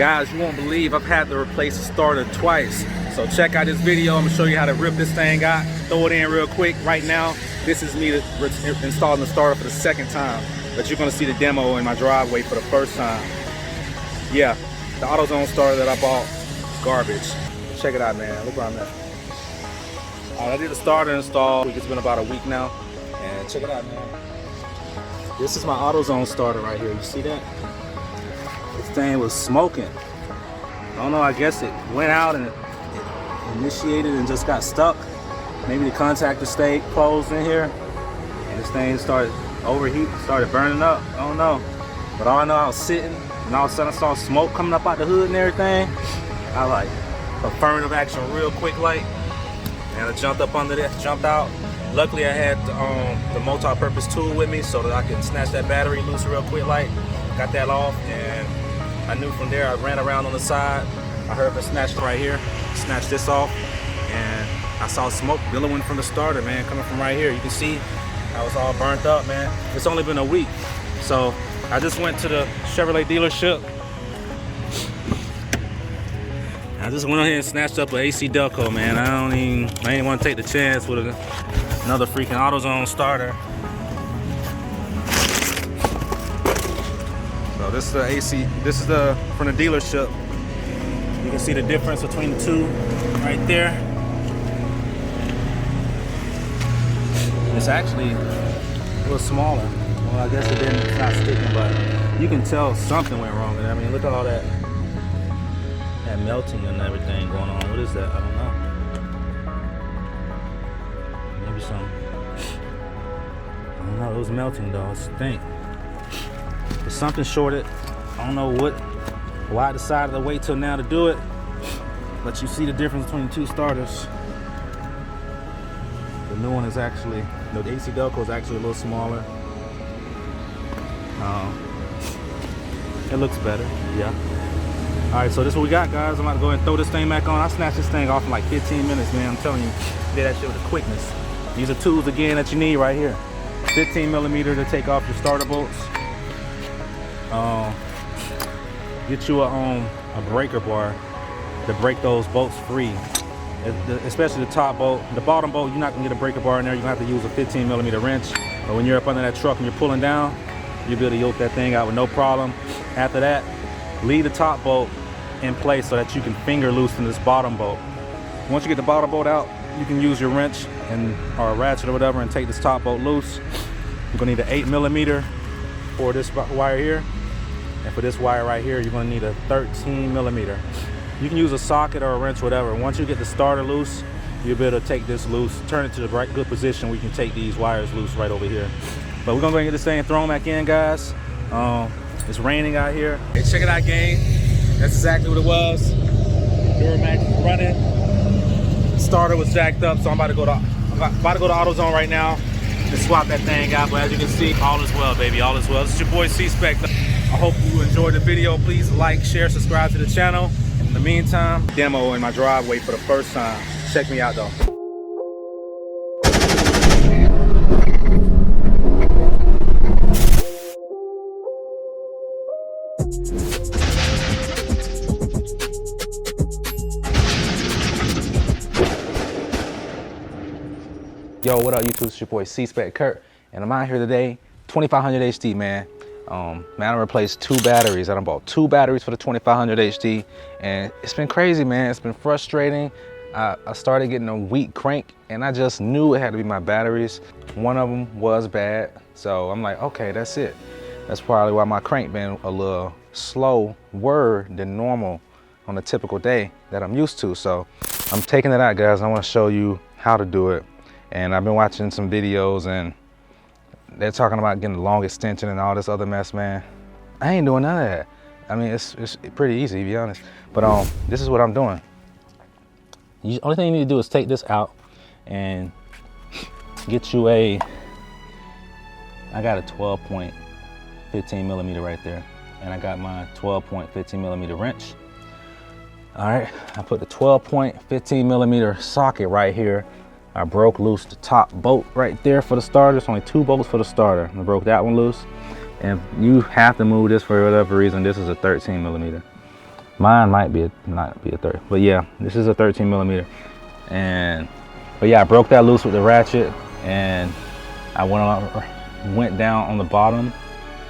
Guys, you won't believe I've had to replace the starter twice. So check out this video. I'm gonna show you how to rip this thing out, throw it in real quick. Right now, this is me installing the starter for the second time, but you're gonna see the demo in my driveway for the first time. Yeah, the Autozone starter that I bought, garbage. Check it out, man. Look where I'm at. I did the starter install. It's been about a week now, and check it out, man. This is my Autozone starter right here. You see that? This thing was smoking. I don't know, I guess it went out and it initiated and just got stuck. Maybe the contactor stayed closed in here and this thing started overheating, started burning up. I don't know. But all I know, I was sitting and all of a sudden I saw smoke coming up out the hood and everything. I like affirmative action real quick like, and I jumped up under that, jumped out. Luckily I had the multi-purpose tool with me so that I can snatch that battery loose real quick like. Got that off, and I knew from there. I ran around on the side. I heard it snatched right here. Snatched this off, and I saw smoke billowing from the starter, man, coming from right here. You can see I was all burnt up, man. It's only been a week, so I just went to the Chevrolet dealership. I just went ahead and snatched up an AC Delco, man. I didn't want to take the chance with another freaking Autozone starter. So this is the AC, this is from the dealership. You can see the difference between the two right there. It's actually a little smaller. Well, I guess it's not sticking, but you can tell something went wrong with it. I mean, look at all that melting and everything going on. What is that? I don't know. Maybe some, I don't know, it was melting though, it stink. There's something shorted. I don't know why I decided to wait till now to do it, but you see the difference between the two starters. The new one is actually, the AC Delco is actually a little smaller. It looks better, yeah. All right, so this is what we got, guys. I'm about to go ahead and throw this thing back on. I snatched this thing off in like 15 minutes, man. I'm telling you, did that shit with a quickness. These are tools again that you need right here. 15 millimeter to take off your starter bolts. Get you a breaker bar to break those bolts free, especially the top bolt. The bottom bolt, you're not gonna get a breaker bar in there. You're gonna have to use a 15 millimeter wrench. But when you're up under that truck and you're pulling down, you'll be able to yoke that thing out with no problem. After that, leave the top bolt in place so that you can finger loosen this bottom bolt. Once you get the bottom bolt out, you can use your wrench or a ratchet or whatever and take this top bolt loose. You're gonna need an 8 millimeter for this wire here. And for this wire right here, you're gonna need a 13 millimeter. You can use a socket or a wrench, whatever. Once you get the starter loose, you'll be able to take this loose, turn it to the right good position where you can take these wires loose right over here. But we're gonna go and get this thing thrown back in, guys. It's raining out here. Hey, check it out, gang. That's exactly what it was. Duramax is running. The starter was jacked up, so I'm about to go to AutoZone right now and swap that thing out. But as you can see, all is well, baby, all is well. This is your boy C-Spec. I hope you enjoyed the video. Please like, share, subscribe to the channel. In the meantime, demo in my driveway for the first time. Check me out though. Yo, what up YouTube? It's your boy C-Spec Kurt, and I'm out here today, 2500 HD, man. Man, I replaced 2 batteries. I done bought 2 batteries for the 2500 HD, and it's been crazy, man. It's been frustrating. I started getting a weak crank, and I just knew it had to be my batteries. One of them was bad, so I'm like, okay, that's it. That's probably why my crank been a little slower than normal on a typical day that I'm used to. So I'm taking it out, guys. I want to show you how to do it. And I've been watching some videos, and they're talking about getting a long extension and all this other mess, man. I ain't doing none of that. I mean, it's pretty easy, to be honest. But this is what I'm doing. The only thing you need to do is take this out and get you I got a 12.15 millimeter right there. And I got my 12.15 millimeter wrench. All right, I put the 12.15 millimeter socket right here. I broke loose the top bolt right there for the starter. There's only 2 bolts for the starter. I broke that one loose. And you have to move this for whatever reason. This is a 13 millimeter. Mine might be not be a 30, but yeah, this is a 13 millimeter. But yeah, I broke that loose with the ratchet, and I went down on the bottom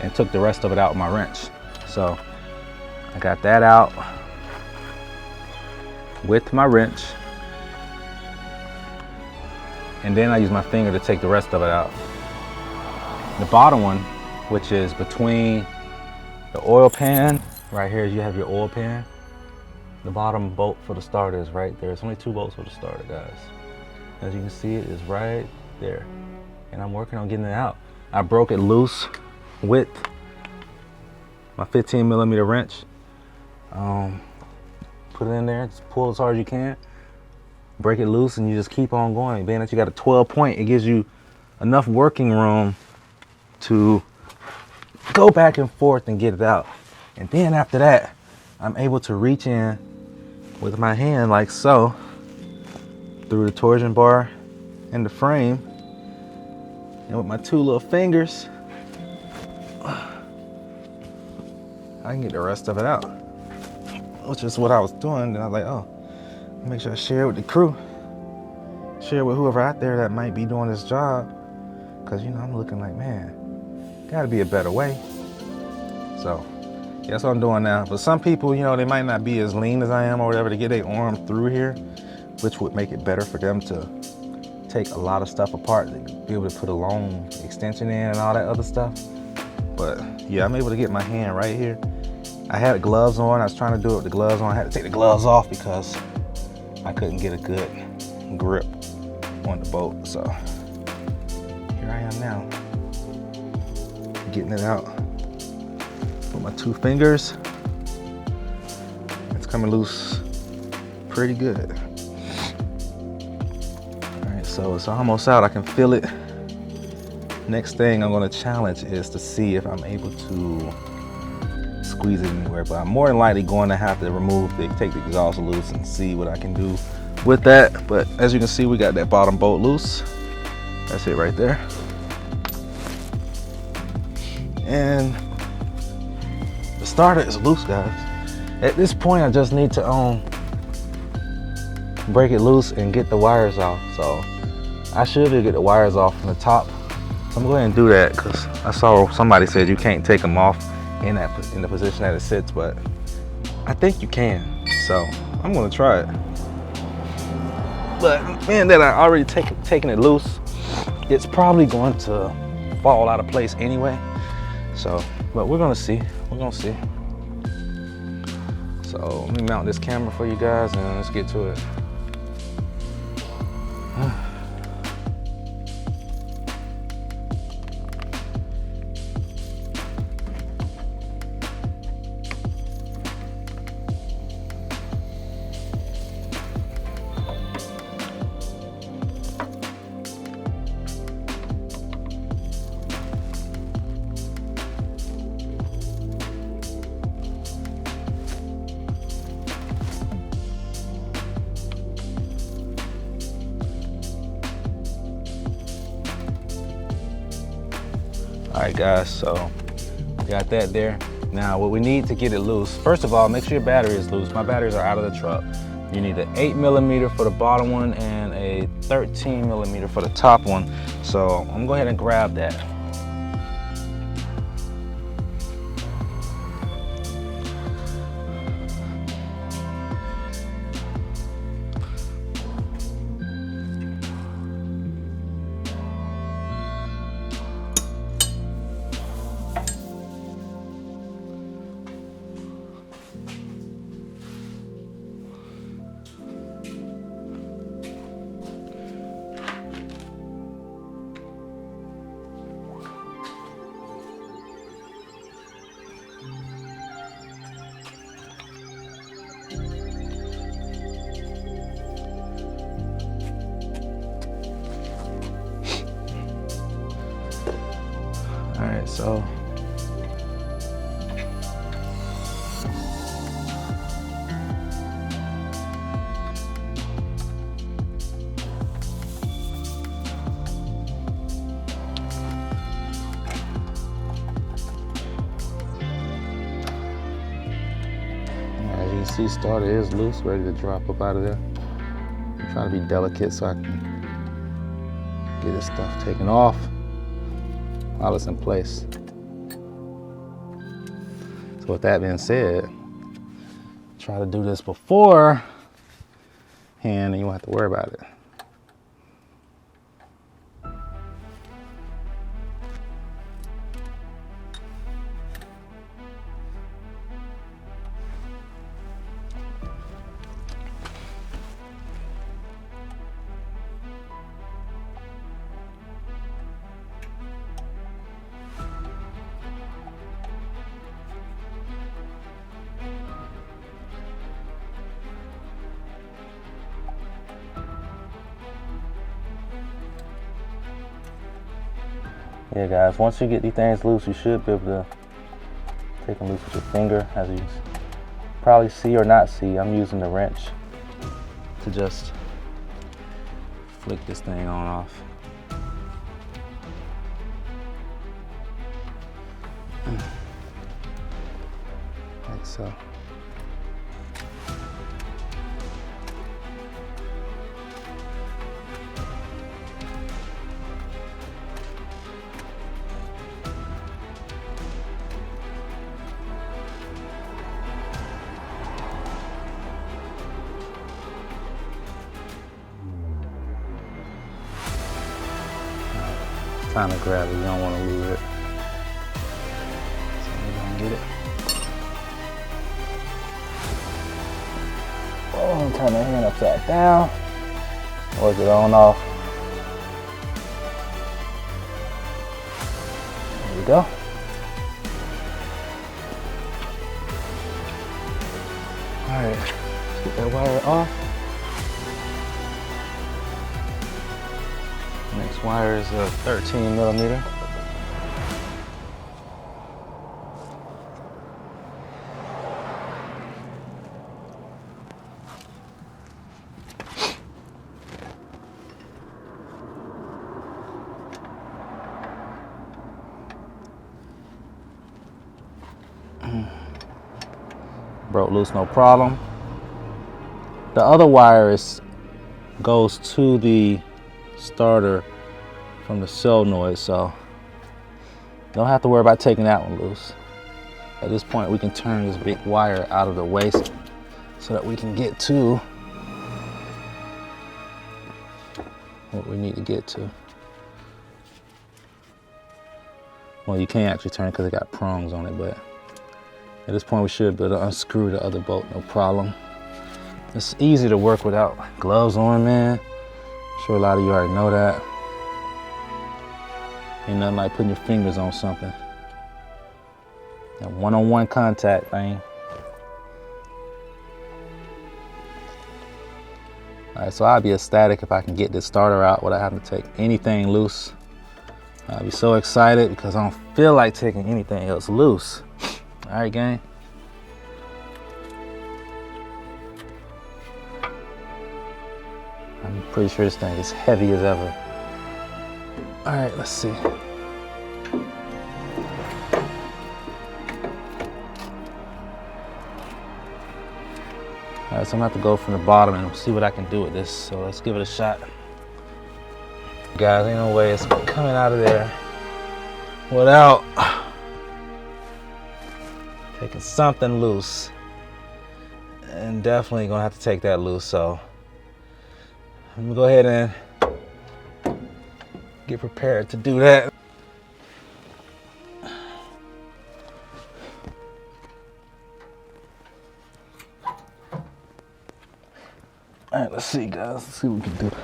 and took the rest of it out with my wrench. So I got that out with my wrench, and then I use my finger to take the rest of it out. The bottom one, which is between the oil pan, right here you have your oil pan. The bottom bolt for the starter is right there. It's only 2 bolts for the starter, guys. As you can see, it is right there. And I'm working on getting it out. I broke it loose with my 15 millimeter wrench. Put it in there, just pull as hard as you can. Break it loose, and you just keep on going. Being that you got a 12 point, it gives you enough working room to go back and forth and get it out. And then after that, I'm able to reach in with my hand like so through the torsion bar and the frame, and with my 2 little fingers I can get the rest of it out, which is what I was doing. And I was like, oh, make sure I share it with the crew, share it with whoever out there that might be doing this job, because, you know, I'm looking like, man, gotta be a better way. So yeah, that's what I'm doing now. But some people, you know, they might not be as lean as I am or whatever to get their arm through here, which would make it better for them to take a lot of stuff apart, to be able to put a long extension in and all that other stuff. But yeah, I'm able to get my hand right here. I had gloves on. I was trying to do it with the gloves on. I had to take the gloves off because I couldn't get a good grip on the boat. So here I am now, getting it out with my 2 fingers. It's coming loose pretty good. All right, so it's almost out. I can feel it. Next thing I'm going to challenge is to see if I'm able to squeeze it anywhere, but I'm more than likely going to have to take the exhaust loose and see what I can do with that. But as you can see, we got that bottom bolt loose. That's it right there. And the starter is loose, guys. At this point, I just need to break it loose and get the wires off. So I should be able to get the wires off from the top. So I'm going to go ahead and do that, because I saw somebody said you can't take them off in the position that it sits, but I think you can. So I'm going to try it. But man, that I already taken it loose, it's probably going to fall out of place anyway. So, but we're going to see. We're going to see. So let me mount this camera for you guys and let's get to it. All right, guys, so we got that there. Now, what we need to get it loose, first of all, make sure your battery is loose. My batteries are out of the truck. You need an 8 millimeter for the bottom one and a 13 millimeter for the top one. So I'm gonna go ahead and grab that. All right, so as you you see, starter is loose, ready to drop up out of there. I'm trying to be delicate so I can get this stuff taken off while it's in place. So with that being said, try to do this beforehand and you won't have to worry about it. Yeah guys, once you get these things loose, you should be able to take them loose with your finger. As you probably see or not see, I'm using the wrench to just flick this thing on off. Like so. Time to grab it, you don't want to lose it. So we're gonna get it. Oh, turn the hand upside down. Work it on off. There we go. Alright, let's get that wire off. Next wire is a 13 millimeter. Broke loose, no problem. The other wire goes to the starter from the solenoid, so don't have to worry about taking that one loose. At this point, we can turn this big wire out of the way so that we can get to what we need to get to. Well, you can't actually turn it because it got prongs on it, but at this point we should be able to unscrew the other bolt, no problem. It's easy to work without gloves on, man. I'm sure a lot of you already know that. Ain't nothing like putting your fingers on something. That one-on-one contact thing. All right, so I'll be ecstatic if I can get this starter out without having to take anything loose. I'll be so excited because I don't feel like taking anything else loose. All right, gang. I'm pretty sure this thing is heavy as ever. All right, let's see. All right, so I'm gonna have to go from the bottom and see what I can do with this. So let's give it a shot. Guys, ain't no way it's coming out of there without taking something loose. And definitely gonna have to take that loose, so I'm gonna go ahead and get prepared to do that. All right, let's see, guys. Let's see what we can do.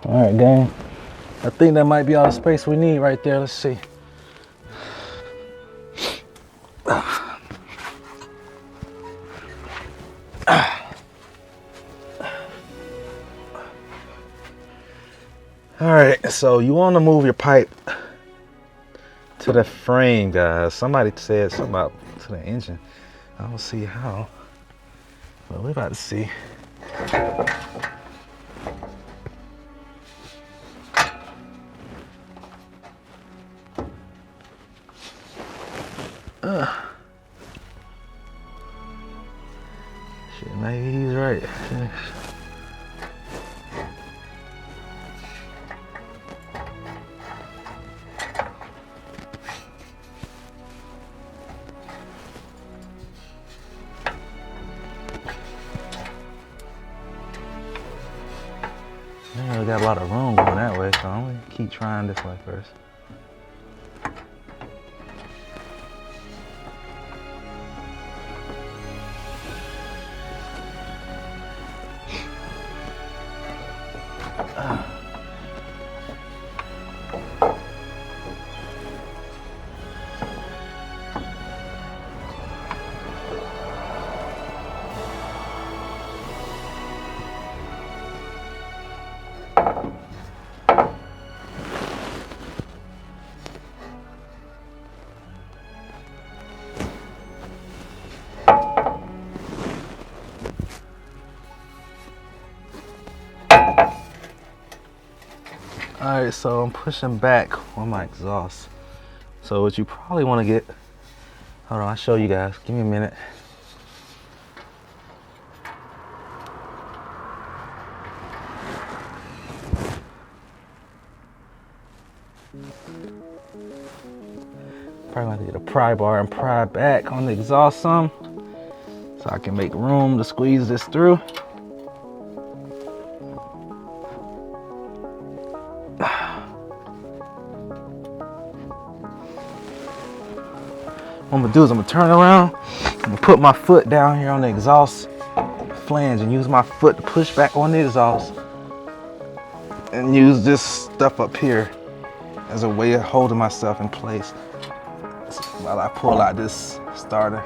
All right, gang. I think that might be all the space we need right there. Let's see. All right, so you want to move your pipe to the frame, guys. Somebody said something about to the engine. I don't see how, but we're about to see. Shit, maybe he's right. I got a lot of room going that way, so I'm gonna keep trying this way first. Alright, so I'm pushing back on my exhaust. So what you probably want to get, hold on, I'll show you guys, give me a minute. Probably want to get a pry bar and pry back on the exhaust some, so I can make room to squeeze this through. What I'm gonna do is I'm gonna turn around, I'm gonna put my foot down here on the exhaust flange and use my foot to push back on the exhaust and use this stuff up here as a way of holding myself in place while I pull out this starter.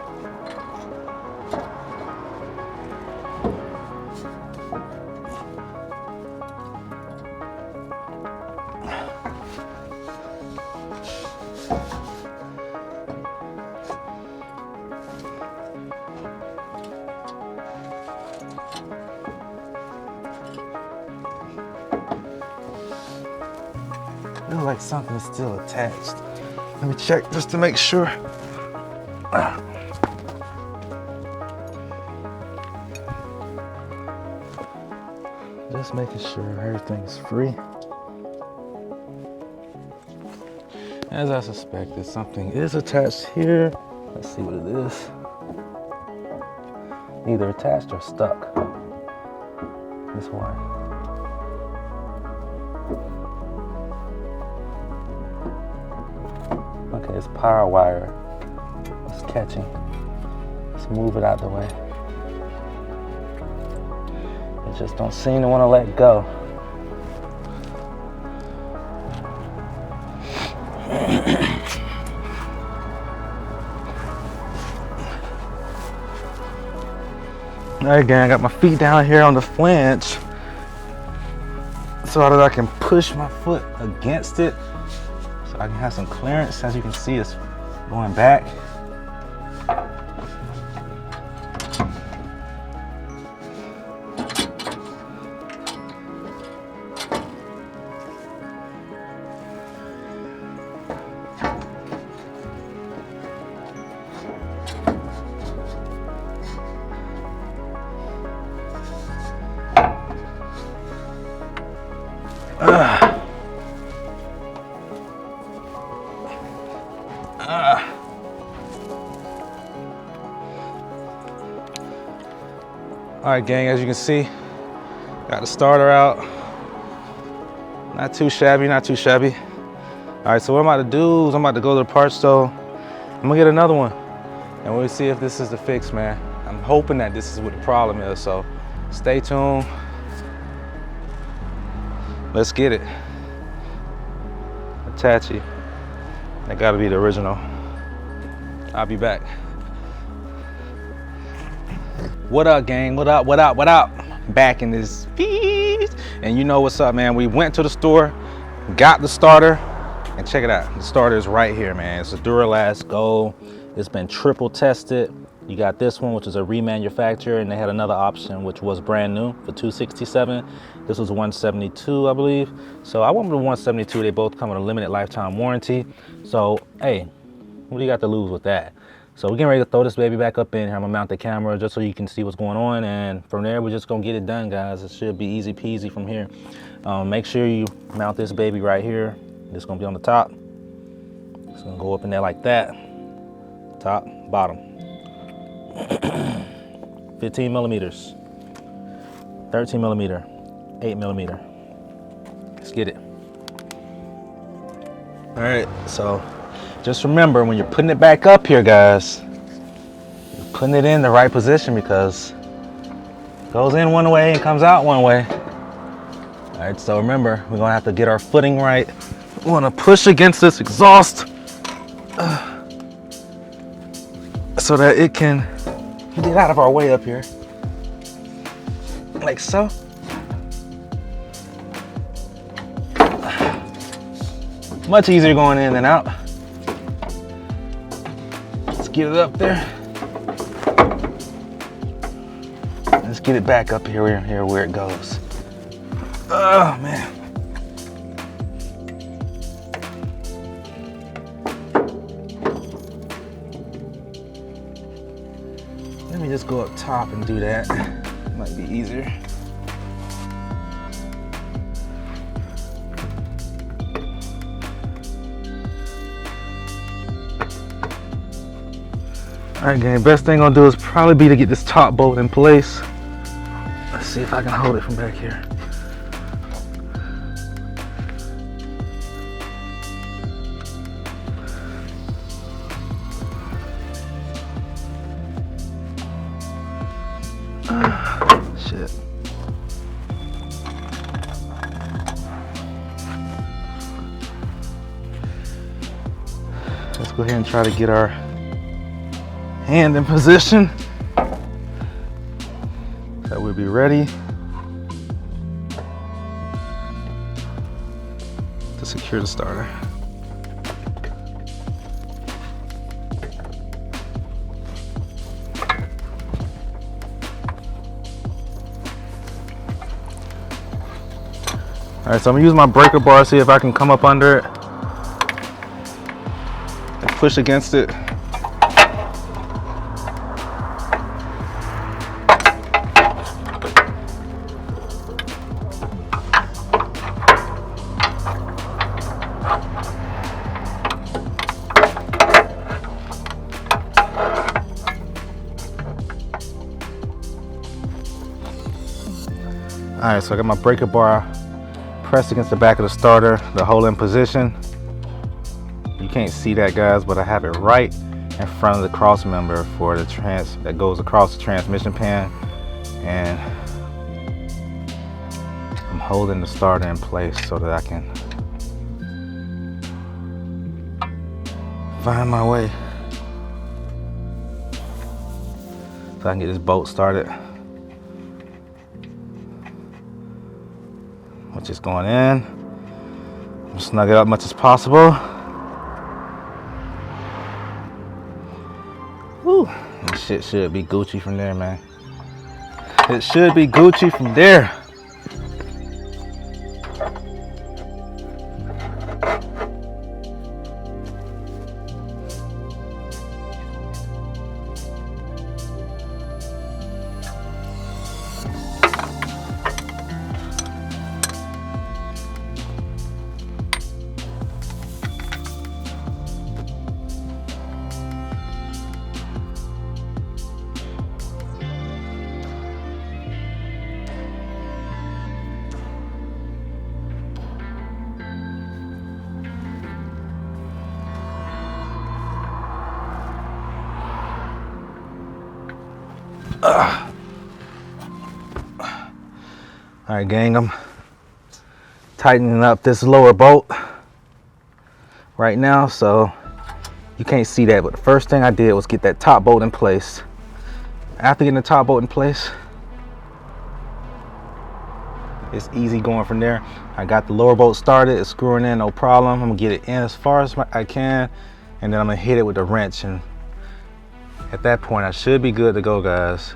Feels like something is still attached. Let me check just to make sure. Just making sure everything's free. As I suspected, something is attached here. Let's see what it is. Either attached or stuck. This one. Okay, it's power wire. It's catching. Let's move it out the way. It just don't seem to want to let go. All right, gang, I got my feet down here on the flange so that I can push my foot against it. So I can have some clearance. As you can see, it's going back. All right, gang, as you can see, got the starter out. Not too shabby, not too shabby. All right, so what I'm about to do is I'm about to go to the parts store. I'm gonna get another one and we'll see if this is the fix, man. I'm hoping that this is what the problem is, so stay tuned. Let's get it. Hitachi. That gotta be the original. I'll be back. What up, gang? What up, what up, what up? Back in this piece. And you know what's up, man. We went to the store, got the starter, and check it out. The starter is right here, man. It's a Duramax Gold. It's been triple tested. You got this one, which is a remanufacturer, and they had another option, which was brand new for $267. This was $172, I believe. So I went with the $172. They both come with a limited lifetime warranty. So, hey, what do you got to lose with that? So we're getting ready to throw this baby back up in here. I'm gonna mount the camera just so you can see what's going on, and from there we're just gonna get it done, guys. It should be easy peasy from here. Make sure you mount this baby right here. It's gonna be on the top. It's gonna go up in there like that. Top, bottom. 15 millimeters, 13 millimeter, 8 millimeter. Let's get it. All right, so just remember when you're putting it back up here, guys, you're putting it in the right position because it goes in one way and comes out one way. All right, so remember, we're gonna have to get our footing right. We wanna push against this exhaust so that it can get out of our way up here, like so. Much easier going in than out. Let's get it up there. Let's get it back up here where it goes. Oh man. Let me just go up top and do that. Might be easier. All right, gang, best thing I'm gonna do is probably be to get this top bolt in place. Let's see if I can hold it from back here. Shit. Let's go ahead and try to get our hand in position that we'll be ready to secure the starter. All right, so I'm gonna use my breaker bar, see if I can come up under it and push against it. All right, so I got my breaker bar pressed against the back of the starter, the hole in position. You can't see that, guys, but I have it right in front of the cross member for the that goes across the transmission pan, and I'm holding the starter in place so that I can find my way so I can get this bolt started. Just going in, snug it up much as possible. Whew. This shit should be Gucci from there, man. It should be Gucci from there. All right, gang, I'm tightening up this lower bolt right now, so you can't see that, but the first thing I did was get that top bolt in place. After getting the top bolt in place, it's easy going from there. I got the lower bolt started, it's screwing in, no problem. I'm gonna get it in as far as I can, and then I'm gonna hit it with the wrench, and at that point I should be good to go, guys,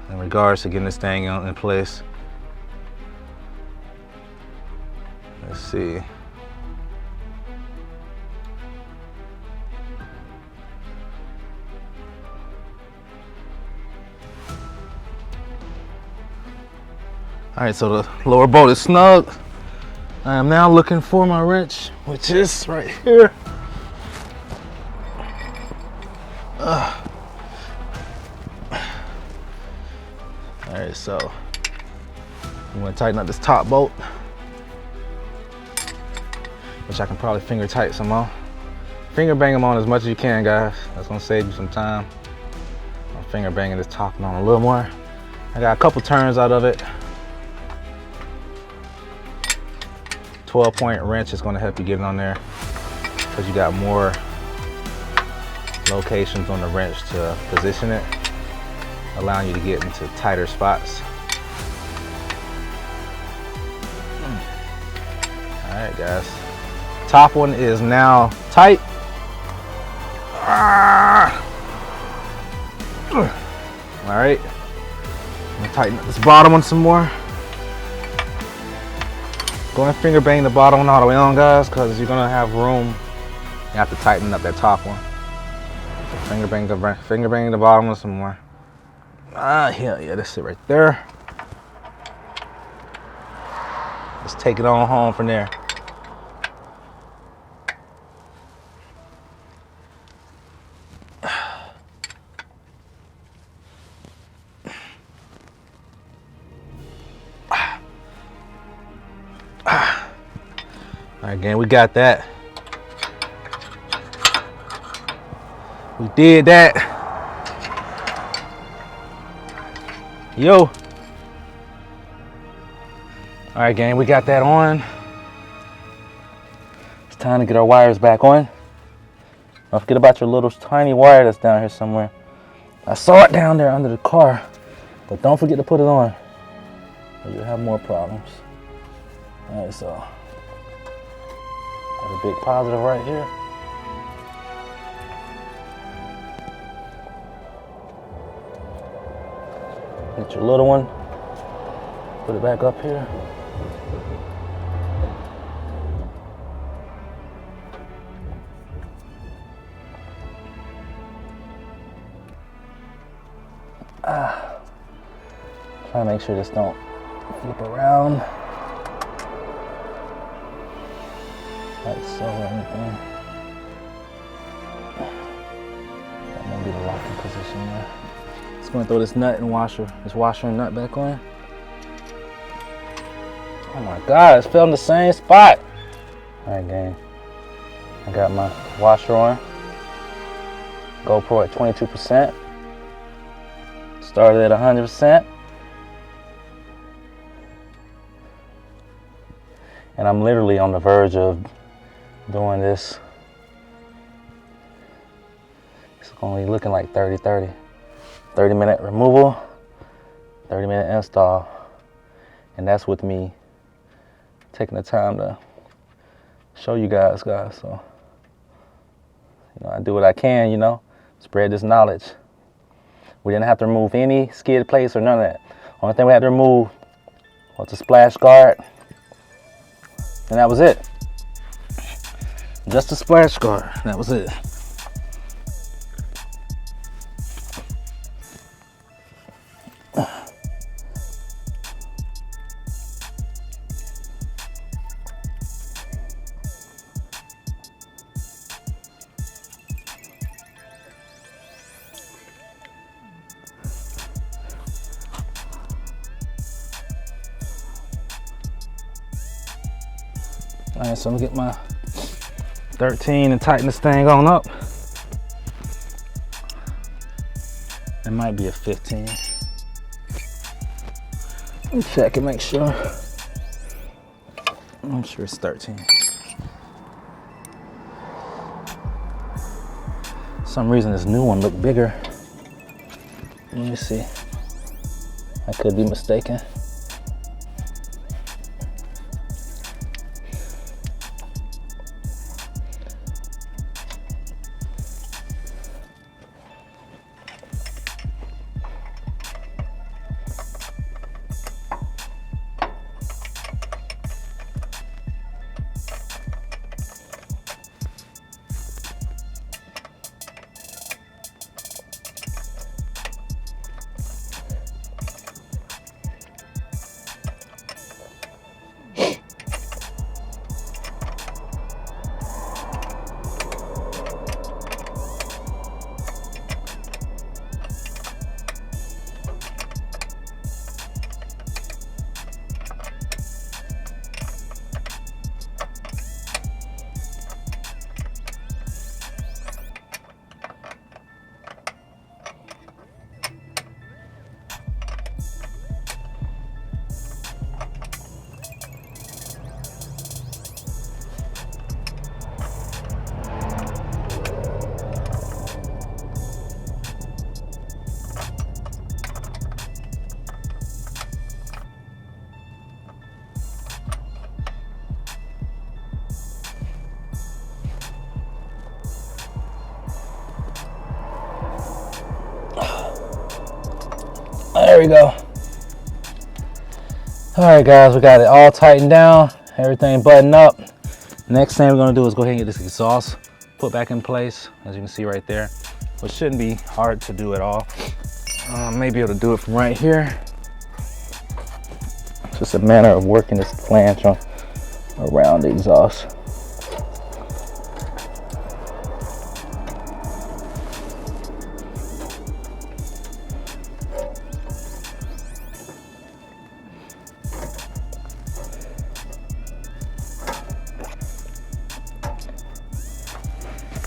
in regards to getting this thing in place. Let's see. All right, so the lower bolt is snug. I am now looking for my wrench, which is right here. All right, so I'm gonna tighten up this top bolt, which I can probably finger tight some more. Finger bang them on as much as you can, guys. That's gonna save you some time. I'm finger banging this top one on a little more. I got a couple turns out of it. 12-point wrench is gonna help you get it on there because you got more locations on the wrench to position it, allowing you to get into tighter spots. All right, guys. Top one is now tight. All right. I'm gonna tighten up this bottom one some more. Go and finger bang the bottom one all the way on, guys, because you're gonna have room. You have to tighten up that top one. So finger bang the bottom one some more. Yeah, that's it right there. Let's take it on home from there. All right, gang, we got that. We did that. Yo. All right, gang, we got that on. It's time to get our wires back on. Don't forget about your little tiny wire that's down here somewhere. I saw it down there under the car, but don't forget to put it on, or you'll have more problems. All right, so got a big positive right here. Get your little one, put it back up here. Try to make sure this don't flip around like so or anything. That won't be the locking position there. Just gonna throw this nut and washer, and nut back on. Oh my God, it's fell in the same spot. All right, gang. I got my washer on. GoPro at 22%. Started at 100%. And I'm literally on the verge of doing this. It's only looking like 30-30. 30-minute removal, 30-minute install. And that's with me taking the time to show you guys. So, I do what I can, spread this knowledge. We didn't have to remove any skid plates or none of that. Only thing we had to remove was the splash guard. And that was it. Just a splash guard. That was it. All right, so I'm gonna get my 13 and tighten this thing on up. It might be a 15. Let me check and make sure. I'm sure it's 13. For some reason this new one looked bigger. Let me see. I could be mistaken. There we go. All right, guys, we got it all tightened down, everything buttoned up. Next thing we're gonna do is go ahead and get this exhaust put back in place, as you can see right there, which shouldn't be hard to do at all. Maybe able to do it from right here. It's just a matter of working this flange around the exhaust.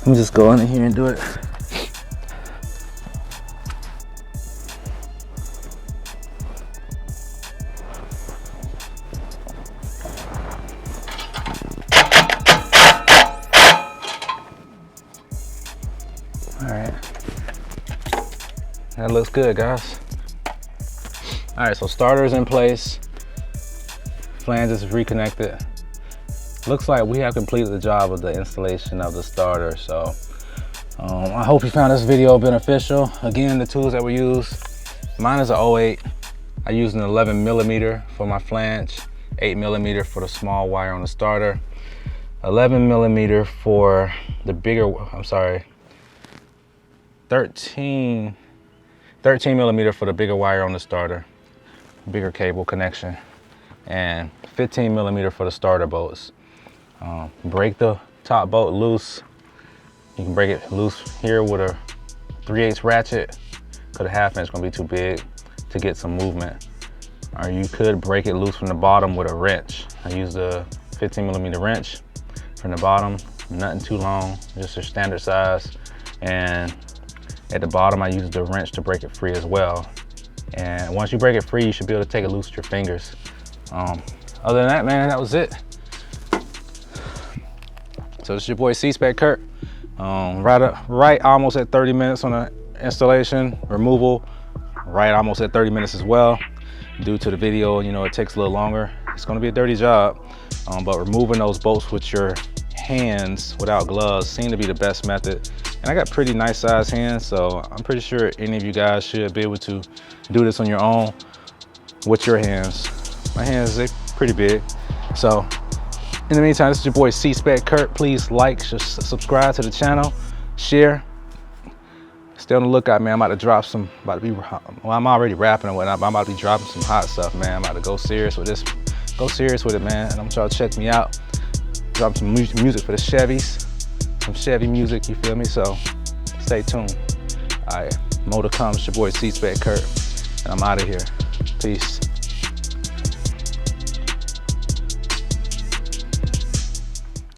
Let me just go in here and do it. All right, that looks good, guys. All right, so starter is in place, flange is reconnected. Looks like we have completed the job of the installation of the starter. So I hope you found this video beneficial. Again, the tools that we use, mine is an 08. I use an 11mm for my flange, 8mm for the small wire on the starter, 11mm for the bigger, 13mm for the bigger wire on the starter, bigger cable connection, and 15mm for the starter bolts. Break the top bolt loose. You can break it loose here with a 3/8 ratchet, because a 1/2 inch is gonna be too big to get some movement. Or you could break it loose from the bottom with a wrench. I use the 15mm wrench from the bottom, nothing too long, just a standard size. And at the bottom, I use the wrench to break it free as well. And once you break it free, you should be able to take it loose with your fingers. Other than that, man, that was it. So this is your boy C-Spec Kurt. Right almost at 30 minutes on the installation. Removal, right almost at 30 minutes as well. Due to the video, you know, it takes a little longer. It's gonna be a dirty job, but removing those bolts with your hands without gloves seem to be the best method. And I got pretty nice sized hands, so I'm pretty sure any of you guys should be able to do this on your own with your hands. My hands, they're pretty big. So in the meantime, this is your boy C-Spec Kurt. Please like, subscribe to the channel, share. Stay on the lookout, man. I'm about to drop some, I'm already rapping and whatnot, but I'm about to be dropping some hot stuff, man. I'm about to go serious with this. Go serious with it, man. And I'm trying to check me out. Drop some music for the Chevys. Some Chevy music, you feel me? So stay tuned. All right, more to come. It's your boy C-Spec Kurt, and I'm out of here. Peace.